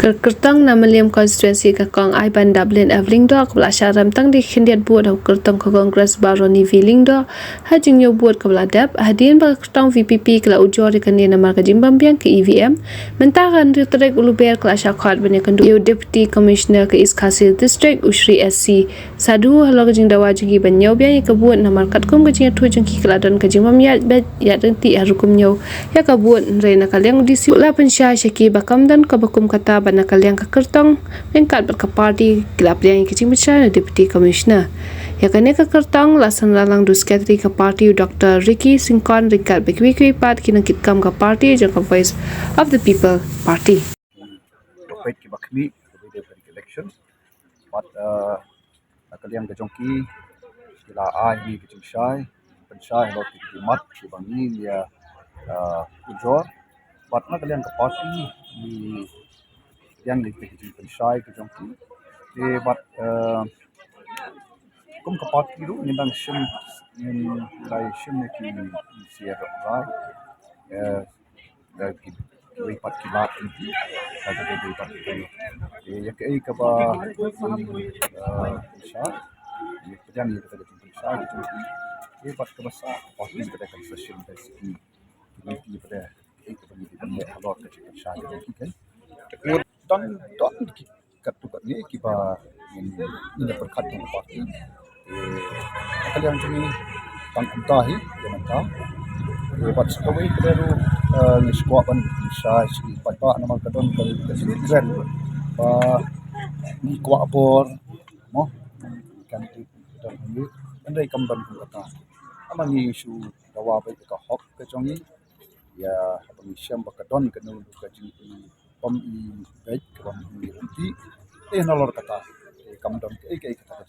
kyrtong na Mylliem constituency ka kong ai ban Dublin Eveling do kabla syaram tang di khindiat buat hau kyrtong ka Congress baroni Viling do ha jingyo buat kabla dap hadin ba kyrtong VPP kala ujor kan ni namar ka jimbambiang ke EVM mentakan ritrek uluber kala syakhat bani kan du deputy commissioner ke East Khasil district Ushri SC sadu halo ka jingdawa jigi ban ñiew biang ka buat namar kat kum ka jing tu jengki kala don ka jimbam ya bet ya denti harukum ñiew ya ka buat reina kalyang di si la pensyai syaki bakam dan ka bakum kata nakal yang ke kyrtong lengkat berke parti kila Pdiang ke jingpynshai deputy commissioner ya kene ke kyrtong lasan lalang du sekretari ke parti Dr. Ricky Singkon ringkat bekwi pat kina kitkam ke parti jang ke voice of the people party Wait ki bakmi the election but nakal yang ke jongki kila ai ke jingpynshai lot ki mat ki bangi ya ujor but nakal yang ke parti ni yang di jingpynshai ke jongki but kum ke parti ru nindang sim lai sim ki siar rai ki wei pat ki lat ki ada wei pat ki ya ke ba sha ni Pdiang ni kita jingpynshai ki jongki pat ke basa parti kita kan session besi ni pada ke pendidikan halot ke jingpynshai ki kan dan ki katu ni ki ba ini berkat dengan parti kalian kami tangkuntahi dengan tam buat sekali perlu ni squad ban saya si pada nama kadon ke sini keren ni kuat bor mo kan di dan ini andai kamban kata ama ni isu dawa baik ke hok ke jongi ya pengisian bakadon ke nulu ke ji pom i baik ke pom i nanti nolor kata kamdon ke kata